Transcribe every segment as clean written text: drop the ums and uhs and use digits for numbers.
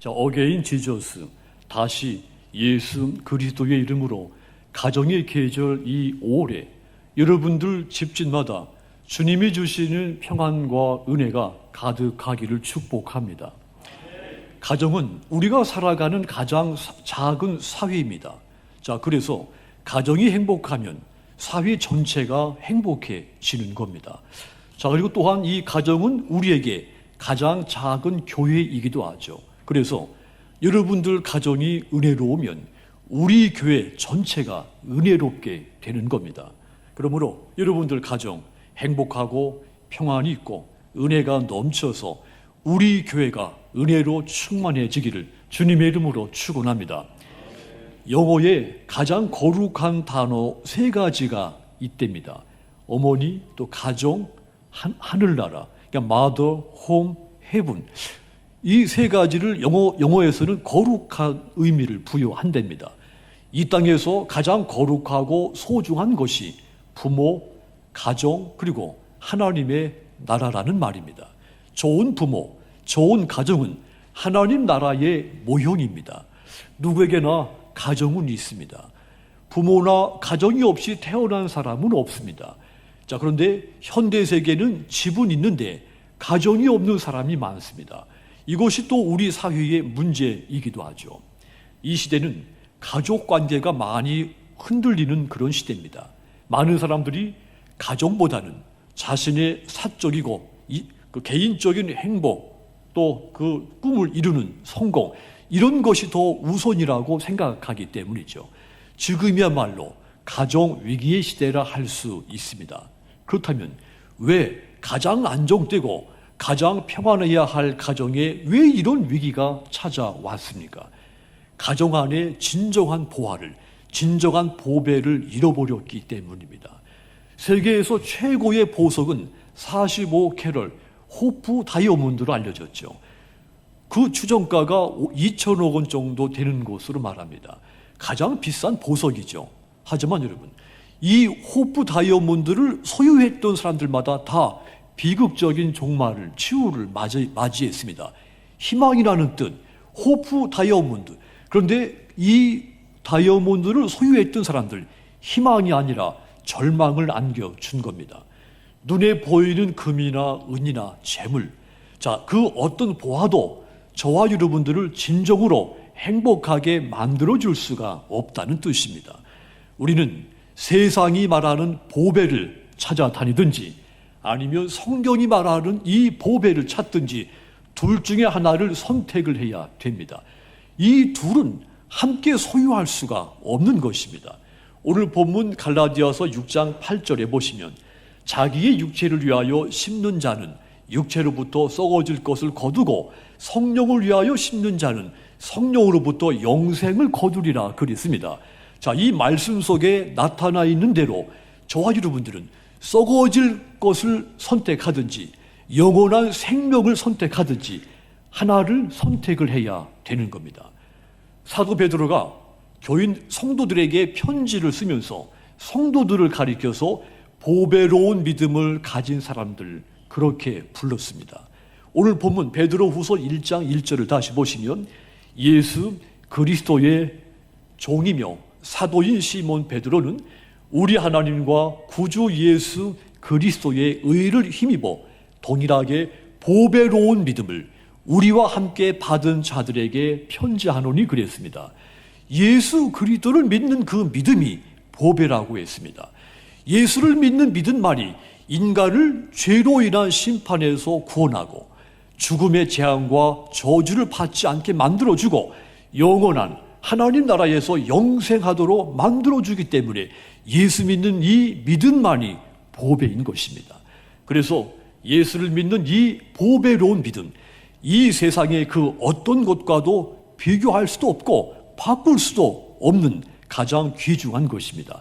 자, 어게인 지저스, 다시 예수 그리스도의 이름으로 가정의 계절 이 5월에 여러분들 집집마다 주님이 주시는 평안과 은혜가 가득하기를 축복합니다. 가정은 우리가 살아가는 가장 작은 사회입니다. 자, 그래서 가정이 행복하면 사회 전체가 행복해지는 겁니다. 자, 그리고 또한 이 가정은 우리에게 가장 작은 교회이기도 하죠. 그래서 여러분들 가정이 은혜로우면 우리 교회 전체가 은혜롭게 되는 겁니다. 그러므로 여러분들 가정 행복하고 평안이 있고 은혜가 넘쳐서 우리 교회가 은혜로 충만해지기를 주님의 이름으로 축원합니다. 영어에 가장 거룩한 단어 3가지가 있답니다. 어머니, 또 가정, 하늘나라. 그러니까 mother, home, heaven. 이 3가지를 영어에서는 거룩한 의미를 부여한답니다. 이 땅에서 가장 거룩하고 소중한 것이 부모, 가정, 그리고 하나님의 나라라는 말입니다. 좋은 부모, 좋은 가정은 하나님 나라의 모형입니다. 누구에게나 가정은 있습니다. 부모나 가정이 없이 태어난 사람은 없습니다. 자, 그런데 현대 세계는 집은 있는데 가정이 없는 사람이 많습니다. 이것이 또 우리 사회의 문제이기도 하죠. 이 시대는 가족 관계가 많이 흔들리는 그런 시대입니다. 많은 사람들이 가정보다는 자신의 사적이고 개인적인 행복, 또 그 꿈을 이루는 성공, 이런 것이 더 우선이라고 생각하기 때문이죠. 지금이야말로 가정 위기의 시대라 할 수 있습니다. 그렇다면 왜 가장 안정되고 가장 평안해야 할 가정에 왜 이런 위기가 찾아왔습니까? 가정 안에 진정한 보화를, 진정한 보배를 잃어버렸기 때문입니다. 세계에서 최고의 보석은 45캐럴 호프 다이아몬드로 알려졌죠. 그 추정가가 2천억 원 정도 되는 것으로 말합니다. 가장 비싼 보석이죠. 하지만 여러분, 이 호프 다이아몬드를 소유했던 사람들마다 다 비극적인 종말을, 치유를 맞이했습니다. 희망이라는 뜻, 호프 다이아몬드. 그런데 이 다이아몬드를 소유했던 사람들, 희망이 아니라 절망을 안겨준 겁니다. 눈에 보이는 금이나 은이나 재물, 자, 그 어떤 보화도 저와 여러분들을 진정으로 행복하게 만들어줄 수가 없다는 뜻입니다. 우리는 세상이 말하는 보배를 찾아다니든지 아니면 성경이 말하는 이 보배를 찾든지 둘 중에 하나를 선택을 해야 됩니다. 이 둘은 함께 소유할 수가 없는 것입니다. 오늘 본문 갈라디아서 6장 8절에 보시면 자기의 육체를 위하여 심는 자는 육체로부터 썩어질 것을 거두고 성령을 위하여 심는 자는 성령으로부터 영생을 거두리라 그랬습니다. 자, 이 말씀 속에 나타나 있는 대로 저와 여러분들은 썩어질 것을 선택하든지 영원한 생명을 선택하든지 하나를 선택을 해야 되는 겁니다. 사도 베드로가 교인 성도들에게 편지를 쓰면서 성도들을 가리켜서 보배로운 믿음을 가진 사람들, 그렇게 불렀습니다. 오늘 본문 베드로후서 1장 1절을 다시 보시면 예수 그리스도의 종이며 사도인 시몬 베드로는 우리 하나님과 구주 예수 그리스도의 의를 힘입어 동일하게 보배로운 믿음을 우리와 함께 받은 자들에게 편지하노니 그랬습니다. 예수 그리스도를 믿는 그 믿음이 보배라고 했습니다. 예수를 믿는 믿음만이 인간을 죄로 인한 심판에서 구원하고 죽음의 재앙과 저주를 받지 않게 만들어주고 영원한 하나님 나라에서 영생하도록 만들어주기 때문에 예수 믿는 이 믿음만이 보배인 것입니다. 그래서 예수를 믿는 이 보배로운 믿음, 이 세상의 그 어떤 것과도 비교할 수도 없고 바꿀 수도 없는 가장 귀중한 것입니다.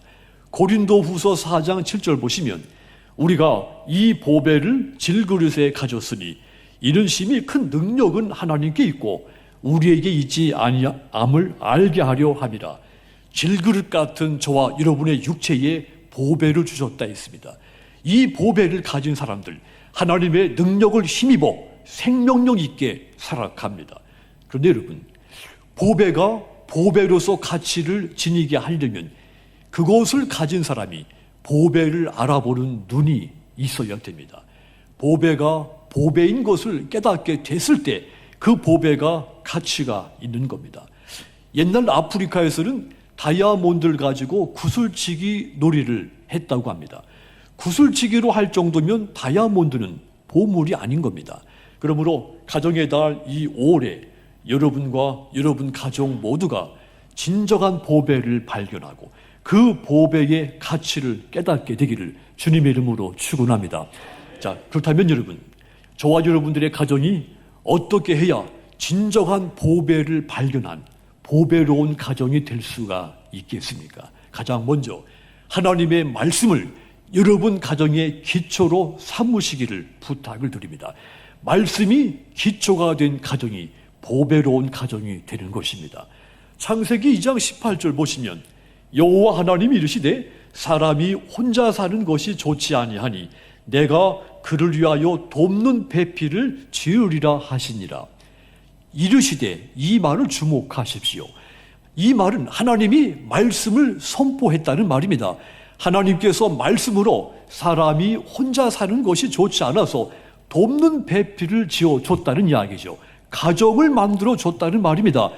고린도후서 4장 7절 보시면 우리가 이 보배를 질그릇에 가졌으니 이는 심히 큰 능력은 하나님께 있고 우리에게 있지 아니함을 알게 하려 함이라. 질그릇 같은 저와 여러분의 육체에 보배를 주셨다 했습니다. 이 보배를 가진 사람들, 하나님의 능력을 힘입어 생명력 있게 살아갑니다. 그런데 여러분, 보배가 보배로서 가치를 지니게 하려면 그것을 가진 사람이 보배를 알아보는 눈이 있어야 됩니다. 보배가 보배인 것을 깨닫게 됐을 때 그 보배가 가치가 있는 겁니다. 옛날 아프리카에서는 다이아몬드를 가지고 구슬치기 놀이를 했다고 합니다. 구슬치기로 할 정도면 다이아몬드는 보물이 아닌 겁니다. 그러므로 가정의 달 이 5월에 여러분과 여러분 가족 모두가 진정한 보배를 발견하고 그 보배의 가치를 깨닫게 되기를 주님의 이름으로 축원합니다. 자, 그렇다면 여러분, 저와 여러분들의 가정이 어떻게 해야 진정한 보배를 발견한 보배로운 가정이 될 수가 있겠습니까? 가장 먼저 하나님의 말씀을 여러분 가정의 기초로 삼으시기를 부탁을 드립니다. 말씀이 기초가 된 가정이 보배로운 가정이 되는 것입니다. 창세기 2장 18절 보시면 여호와 하나님이 이르시되 사람이 혼자 사는 것이 좋지 아니하니 내가 그를 위하여 돕는 배필을 지으리라 하시니라. 이르시되, 이 말을 주목하십시오. 이 말은 하나님이 말씀을 선포했다는 말입니다. 하나님께서 말씀으로 사람이 혼자 사는 것이 좋지 않아서 돕는 배필을 지어줬다는 이야기죠. 가정을 만들어줬다는 말입니다.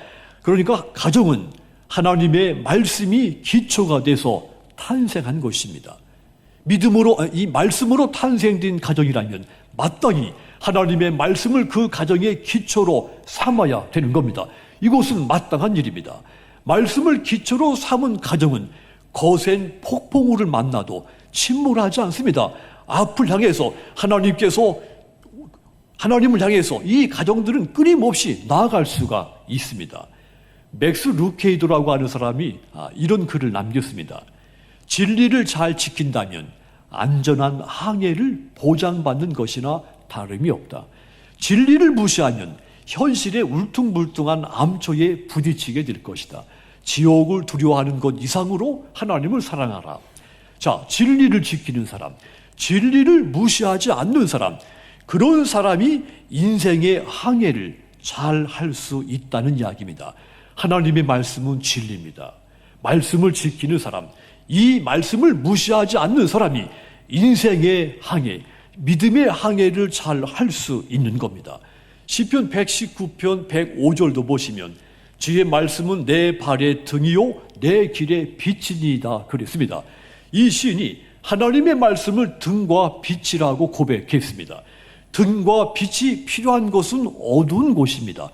그러니까 가정은 하나님의 말씀이 기초가 돼서 탄생한 것입니다. 믿음으로, 이 말씀으로 탄생된 가정이라면 마땅히 하나님의 말씀을 그 가정의 기초로 삼아야 되는 겁니다. 이것은 마땅한 일입니다. 말씀을 기초로 삼은 가정은 거센 폭풍우를 만나도 침몰하지 않습니다. 앞을 향해서 하나님을 향해서 이 가정들은 끊임없이 나아갈 수가 있습니다. 맥스 루케이도라고 하는 사람이 이런 글을 남겼습니다. 진리를 잘 지킨다면 안전한 항해를 보장받는 것이나 다름이 없다. 진리를 무시하면 현실의 울퉁불퉁한 암초에 부딪히게 될 것이다. 지옥을 두려워하는 것 이상으로 하나님을 사랑하라. 자, 진리를 지키는 사람, 진리를 무시하지 않는 사람, 그런 사람이 인생의 항해를 잘 할 수 있다는 이야기입니다. 하나님의 말씀은 진리입니다. 말씀을 지키는 사람, 이 말씀을 무시하지 않는 사람이 인생의 항해, 믿음의 항해를 잘 할 수 있는 겁니다. 시편 119편 105절도 보시면 주의 말씀은 내 발의 등이요 내 길의 빛이니이다 그랬습니다. 이 시인이 하나님의 말씀을 등과 빛이라고 고백했습니다. 등과 빛이 필요한 것은 어두운 곳입니다.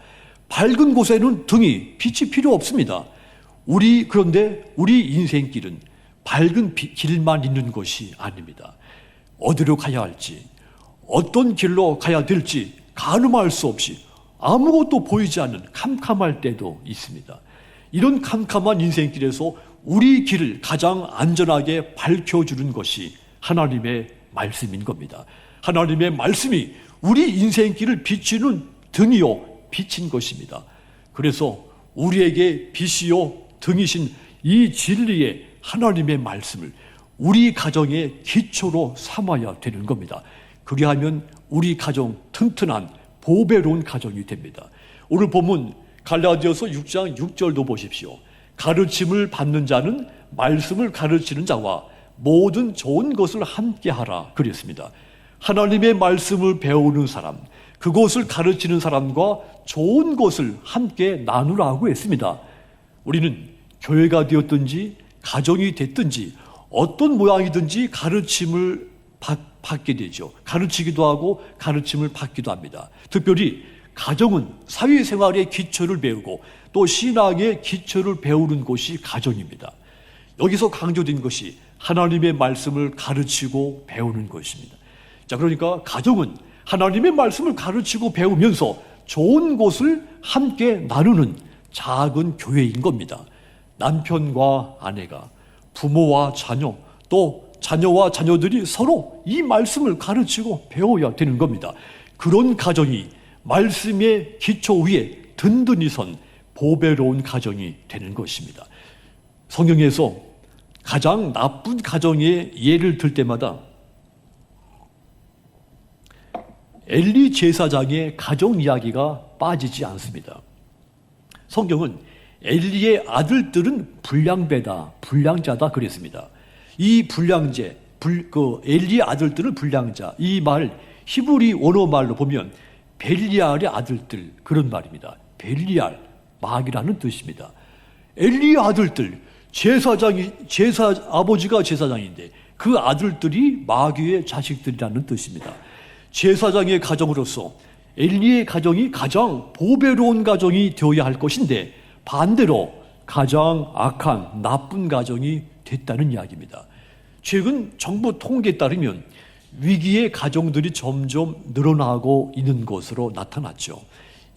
밝은 곳에는 등이 빛이 필요 없습니다. 그런데 우리 인생길은 밝은 길만 있는 것이 아닙니다. 어디로 가야 할지, 어떤 길로 가야 될지 가늠할 수 없이 아무것도 보이지 않는 캄캄할 때도 있습니다. 이런 캄캄한 인생길에서 우리 길을 가장 안전하게 밝혀주는 것이 하나님의 말씀인 겁니다. 하나님의 말씀이 우리 인생길을 비추는 등이요 빛인 것입니다. 그래서 우리에게 빛이요 등이신 이 진리의 하나님의 말씀을 우리 가정의 기초로 삼아야 되는 겁니다. 그리하면 우리 가정 튼튼한 보배로운 가정이 됩니다. 오늘 본문 갈라디아서 6장 6절도 보십시오. 가르침을 받는 자는 말씀을 가르치는 자와 모든 좋은 것을 함께 하라 그랬습니다. 하나님의 말씀을 배우는 사람, 그것을 가르치는 사람과 좋은 것을 함께 나누라고 했습니다. 우리는 교회가 되었든지 가정이 됐든지 어떤 모양이든지 가르침을 받게 되죠. 가르치기도 하고 가르침을 받기도 합니다. 특별히 가정은 사회생활의 기초를 배우고 또 신앙의 기초를 배우는 곳이 가정입니다. 여기서 강조된 것이 하나님의 말씀을 가르치고 배우는 것입니다. 자, 그러니까 가정은 하나님의 말씀을 가르치고 배우면서 좋은 것을 함께 나누는 작은 교회인 겁니다. 남편과 아내가, 부모와 자녀, 또 자녀와 자녀들이 서로 이 말씀을 가르치고 배워야 되는 겁니다. 그런 가정이 말씀의 기초 위에 든든히 선 보배로운 가정이 되는 것입니다. 성경에서 가장 나쁜 가정의 예를 들 때마다 엘리 제사장의 가정 이야기가 빠지지 않습니다. 성경은 엘리의 아들들은 불량자다 그랬습니다. 이 엘리의 아들들은 불량자, 이 말 히브리 원어 말로 보면 벨리알의 아들들, 그런 말입니다. 벨리알, 마귀라는 뜻입니다. 엘리의 아들들, 아버지가 제사장인데 그 아들들이 마귀의 자식들이라는 뜻입니다. 제사장의 가정으로서 엘리의 가정이 가장 보배로운 가정이 되어야 할 것인데 반대로 가장 악한 나쁜 가정이 됐다는 이야기입니다. 최근 정부 통계에 따르면 위기의 가정들이 점점 늘어나고 있는 것으로 나타났죠.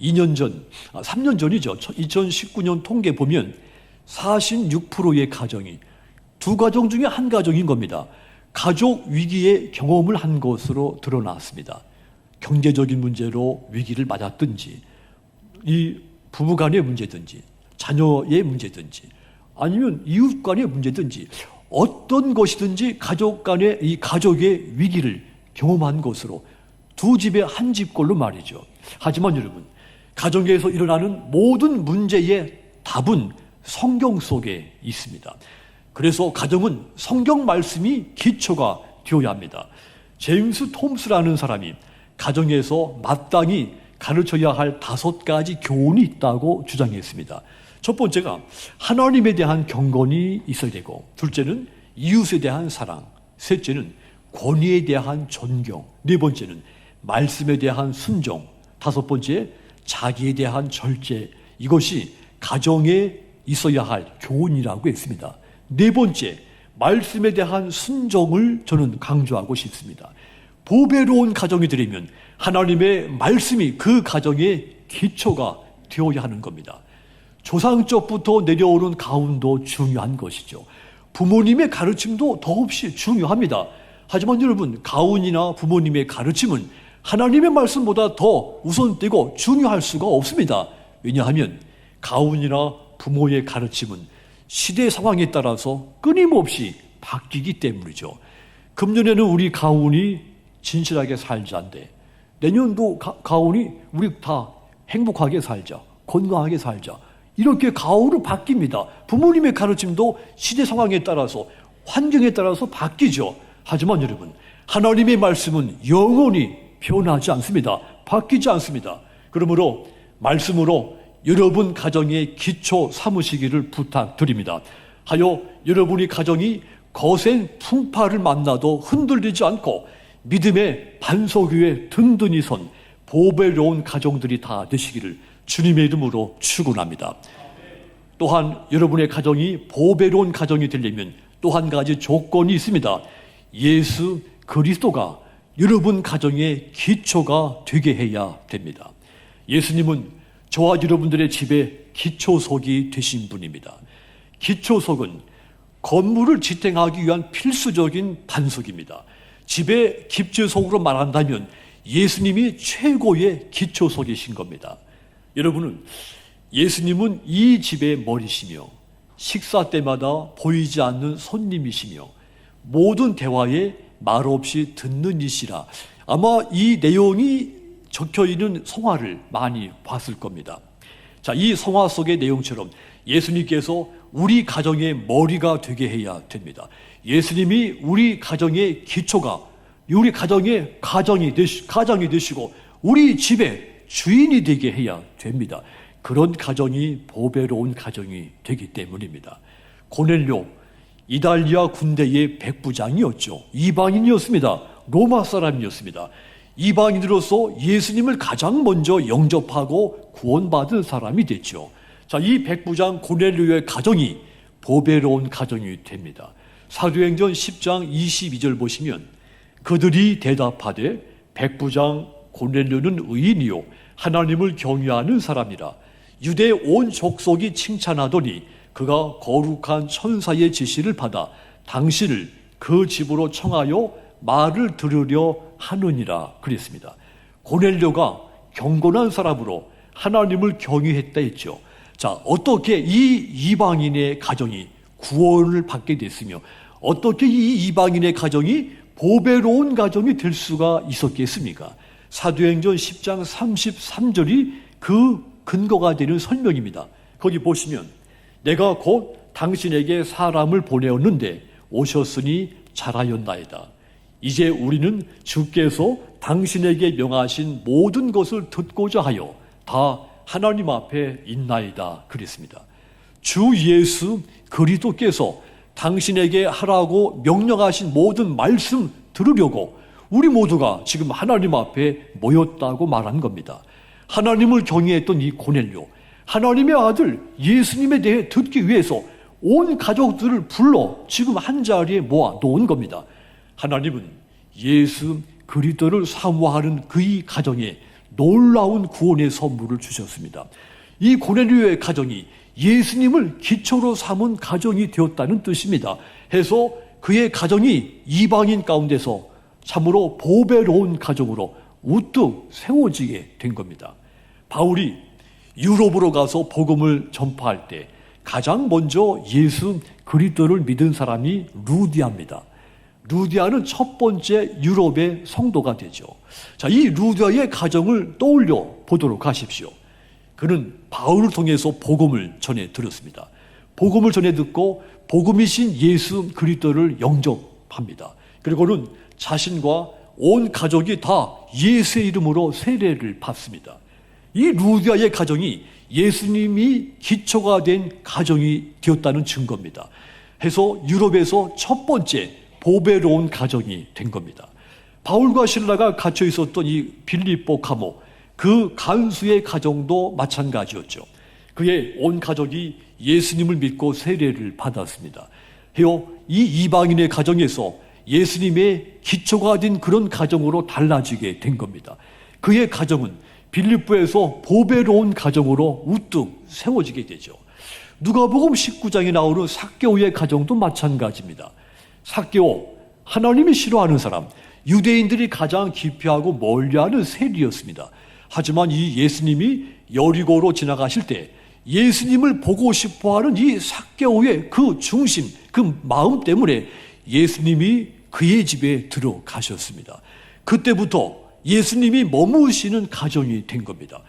3년 전이죠. 2019년 통계 보면 46%의 가정이 두 가정 중에 한 가정인 겁니다. 가족 위기의 경험을 한 것으로 드러났습니다. 경제적인 문제로 위기를 맞았든지, 이 부부 간의 문제든지, 자녀의 문제든지, 아니면 이웃 간의 문제든지, 어떤 것이든지 가족 간의 이 가족의 위기를 경험한 것으로 두 집의 한 집꼴로 말이죠. 하지만 여러분, 가정에서 일어나는 모든 문제의 답은 성경 속에 있습니다. 그래서 가정은 성경 말씀이 기초가 되어야 합니다. 제임스 톰스라는 사람이 가정에서 마땅히 가르쳐야 할 5가지 교훈이 있다고 주장했습니다. 첫 번째가 하나님에 대한 경건이 있어야 되고, 둘째는 이웃에 대한 사랑, 셋째는 권위에 대한 존경, 네 번째는 말씀에 대한 순종, 다섯 번째 자기에 대한 절제. 이것이 가정에 있어야 할 교훈이라고 했습니다. 네 번째, 말씀에 대한 순종을 저는 강조하고 싶습니다. 보배로운 가정이 되려면 하나님의 말씀이 그 가정의 기초가 되어야 하는 겁니다. 조상적부터 내려오는 가훈도 중요한 것이죠. 부모님의 가르침도 더없이 중요합니다. 하지만 여러분, 가훈이나 부모님의 가르침은 하나님의 말씀보다 더 우선되고 중요할 수가 없습니다. 왜냐하면 가훈이나 부모의 가르침은 시대 상황에 따라서 끊임없이 바뀌기 때문이죠. 금년에는 우리 가훈이 진실하게 살자인데 내년도 가훈이 우리 다 행복하게 살자, 건강하게 살자, 이렇게 가훈은 바뀝니다. 부모님의 가르침도 시대 상황에 따라서, 환경에 따라서 바뀌죠. 하지만 여러분, 하나님의 말씀은 영원히 변하지 않습니다. 바뀌지 않습니다. 그러므로 말씀으로 여러분 가정의 기초 삼으시기를 부탁드립니다. 하여 여러분의 가정이 거센 풍파를 만나도 흔들리지 않고 믿음의 반석 위에 든든히 선 보배로운 가정들이 다 되시기를 주님의 이름으로 축원합니다. 또한 여러분의 가정이 보배로운 가정이 되려면 또 한 가지 조건이 있습니다. 예수 그리스도가 여러분 가정의 기초가 되게 해야 됩니다. 예수님은 저와 여러분들의 집에 기초석이 되신 분입니다. 기초석은 건물을 지탱하기 위한 필수적인 반석입니다. 집의 기초석으로 말한다면 예수님이 최고의 기초석이신 겁니다. 여러분은 예수님은 이 집의 머리시며 식사 때마다 보이지 않는 손님이시며 모든 대화에 말없이 듣는 이시라. 아마 이 내용이 적혀있는 성화를 많이 봤을 겁니다. 자, 이 성화 속의 내용처럼 예수님께서 우리 가정의 머리가 되게 해야 됩니다. 예수님이 우리 가정의 기초가, 우리 가정의 가장이 되시고 우리 집의 주인이 되게 해야 됩니다. 그런 가정이 보배로운 가정이 되기 때문입니다. 고넬료, 이달리아 군대의 백부장이었죠. 이방인이었습니다. 로마 사람이었습니다. 이방인으로서 예수님을 가장 먼저 영접하고 구원받은 사람이 됐죠. 자, 이 백부장 고넬료의 가정이 보배로운 가정이 됩니다. 사도행전 10장 22절 보시면 그들이 대답하되 백부장 고넬료는 의인이요 하나님을 경외하는 사람이라. 유대 온 족속이 칭찬하더니 그가 거룩한 천사의 지시를 받아 당신을 그 집으로 청하여 말을 들으려 하느니라 그랬습니다. 고넬료가 경건한 사람으로 하나님을 경외했다 했죠. 자, 어떻게 이 이방인의 가정이 구원을 받게 됐으며 어떻게 이 이방인의 가정이 보배로운 가정이 될 수가 있었겠습니까? 사도행전 10장 33절이 그 근거가 되는 설명입니다. 거기 보시면 내가 곧 당신에게 사람을 보내었는데 오셨으니 잘하였나이다. 이제 우리는 주께서 당신에게 명하신 모든 것을 듣고자 하여 다 하나님 앞에 있나이다. 그랬습니다. 주 예수 그리스도께서 당신에게 하라고 명령하신 모든 말씀 들으려고 우리 모두가 지금 하나님 앞에 모였다고 말한 겁니다. 하나님을 경외했던 이 고넬료, 하나님의 아들 예수님에 대해 듣기 위해서 온 가족들을 불러 지금 한자리에 모아 놓은 겁니다. 하나님은 예수 그리스도를 사모하는 그의 가정에 놀라운 구원의 선물을 주셨습니다. 이 고넬료의 가정이 예수님을 기초로 삼은 가정이 되었다는 뜻입니다. 해서 그의 가정이 이방인 가운데서 참으로 보배로운 가정으로 우뚝 세워지게 된 겁니다. 바울이 유럽으로 가서 복음을 전파할 때 가장 먼저 예수 그리스도를 믿은 사람이 루디아입니다. 루디아는 첫 번째 유럽의 성도가 되죠. 자, 이 루디아의 가정을 떠올려 보도록 하십시오. 그는 바울을 통해서 복음을 전해 들었습니다. 복음을 전해 듣고 복음이신 예수 그리스도를 영접합니다. 그리고는 자신과 온 가족이 다 예수의 이름으로 세례를 받습니다. 이 루디아의 가정이 예수님이 기초가 된 가정이 되었다는 증거입니다. 해서 유럽에서 첫 번째 보배로운 가정이 된 겁니다. 바울과 실라가 갇혀 있었던 이 빌립보 감옥, 그 간수의 가정도 마찬가지였죠. 그의 온 가족이 예수님을 믿고 세례를 받았습니다. 해요, 이 이방인의 가정에서 예수님의 기초가 된 그런 가정으로 달라지게 된 겁니다. 그의 가정은 빌립보에서 보배로운 가정으로 우뚝 세워지게 되죠. 누가복음 19장에 나오는 삭개오의 가정도 마찬가지입니다. 삭개오, 하나님이 싫어하는 사람, 유대인들이 가장 기피하고 멀리하는 세리였습니다. 하지만 이 예수님이 여리고로 지나가실 때 예수님을 보고 싶어하는 이 삭개오의 그 중심, 그 마음 때문에 예수님이 그의 집에 들어가셨습니다. 그때부터 예수님이 머무시는 가정이 된 겁니다.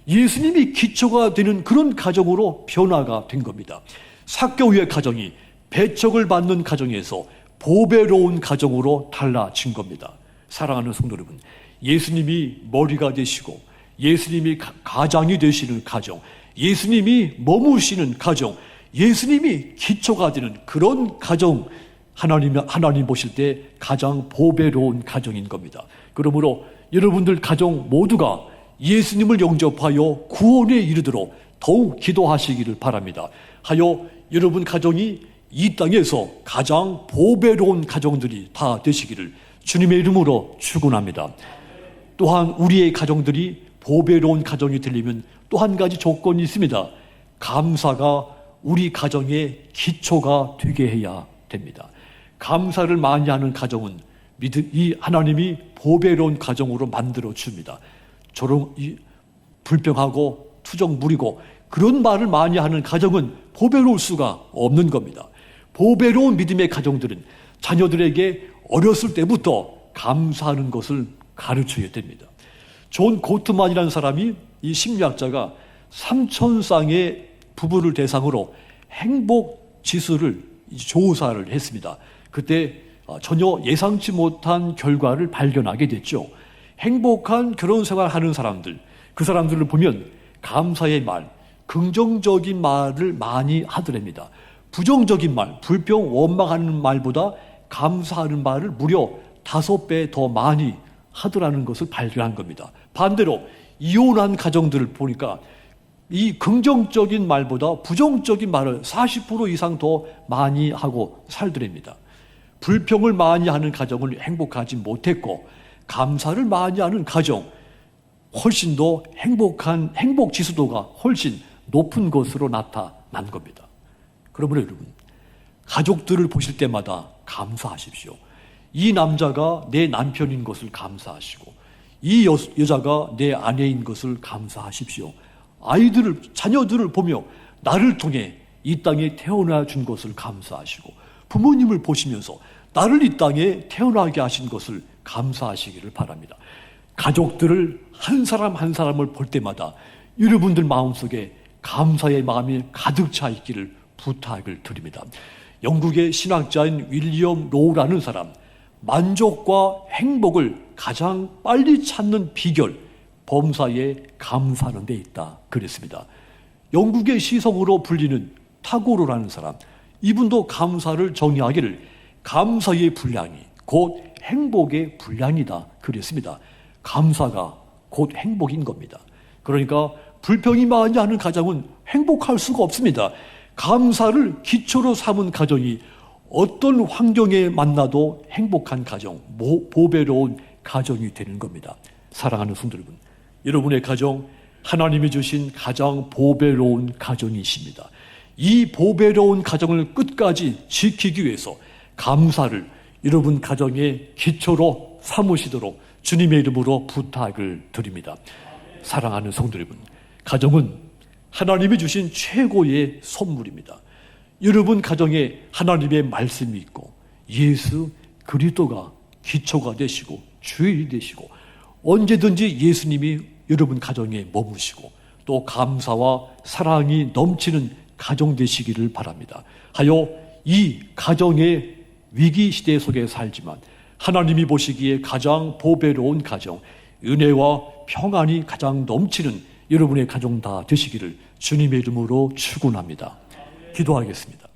예수님이 기초가 되는 그런 가정으로 변화가 된 겁니다. 삭개오의 가정이 배척을 받는 가정에서 보배로운 가정으로 달라진 겁니다. 사랑하는 성도 여러분, 예수님이 머리가 되시고 예수님이 가장이 되시는 가정, 예수님이 머무시는 가정, 예수님이 기초가 되는 그런 가정, 하나님 보실 때 가장 보배로운 가정인 겁니다. 그러므로 여러분들 가정 모두가 예수님을 영접하여 구원에 이르도록 더욱 기도하시기를 바랍니다. 하여 여러분 가정이 이 땅에서 가장 보배로운 가정들이 다 되시기를 주님의 이름으로 축원합니다. 또한 우리의 가정들이 보배로운 가정이 되려면 또 한 가지 조건이 있습니다. 감사가 우리 가정의 기초가 되게 해야 됩니다. 감사를 많이 하는 가정은 이 하나님이 보배로운 가정으로 만들어 줍니다. 불평하고 투정 부리고 그런 말을 많이 하는 가정은 보배로울 수가 없는 겁니다. 보배로운 믿음의 가정들은 자녀들에게 어렸을 때부터 감사하는 것을 가르쳐야 됩니다. 존 고트만이라는 사람이, 이 심리학자가 3,000쌍의 부부를 대상으로 행복 지수를 조사를 했습니다. 그때 전혀 예상치 못한 결과를 발견하게 됐죠. 행복한 결혼 생활하는 사람들, 그 사람들을 보면 감사의 말, 긍정적인 말을 많이 하더랍니다. 부정적인 말, 불평, 원망하는 말보다 감사하는 말을 무려 5배 더 많이 하더라는 것을 발견한 겁니다. 반대로 이혼한 가정들을 보니까 이 긍정적인 말보다 부정적인 말을 40% 이상 더 많이 하고 살더랍니다. 불평을 많이 하는 가정은 행복하지 못했고, 감사를 많이 하는 가정, 훨씬 더 행복 지수도가 훨씬 높은 것으로 나타난 겁니다. 그러므로 여러분, 가족들을 보실 때마다 감사하십시오. 이 남자가 내 남편인 것을 감사하시고, 이 여자가 내 아내인 것을 감사하십시오. 자녀들을 보며 나를 통해 이 땅에 태어나 준 것을 감사하시고, 부모님을 보시면서 나를 이 땅에 태어나게 하신 것을 감사하시기를 바랍니다. 가족들을 한 사람 한 사람을 볼 때마다 여러분들 마음속에 감사의 마음이 가득 차 있기를 부탁을 드립니다. 영국의 신학자인 윌리엄 로우라는 사람, 만족과 행복을 가장 빨리 찾는 비결, 범사에 감사하는 데 있다 그랬습니다. 영국의 시성으로 불리는 타고르라는 사람, 이분도 감사를 정의하기를 감사의 분량이 곧 행복의 분량이다 그랬습니다. 감사가 곧 행복인 겁니다. 그러니까 불평이 많이 하는 가정은 행복할 수가 없습니다. 감사를 기초로 삼은 가정이 어떤 환경에 만나도 행복한 가정, 보배로운 가정이 되는 겁니다. 사랑하는 성도 여러분, 여러분의 가정 하나님이 주신 가장 보배로운 가정이십니다. 이 보배로운 가정을 끝까지 지키기 위해서 감사를 여러분 가정의 기초로 삼으시도록 주님의 이름으로 부탁을 드립니다. 사랑하는 성도 여러분, 가정은 하나님이 주신 최고의 선물입니다. 여러분 가정에 하나님의 말씀이 있고 예수 그리스도가 기초가 되시고 주인이 되시고 언제든지 예수님이 여러분 가정에 머무시고 또 감사와 사랑이 넘치는 가정 되시기를 바랍니다. 하여 이 가정의 위기 시대 속에 살지만 하나님이 보시기에 가장 보배로운 가정, 은혜와 평안이 가장 넘치는 여러분의 가정 다 되시기를 주님의 이름으로 축원합니다. 기도하겠습니다.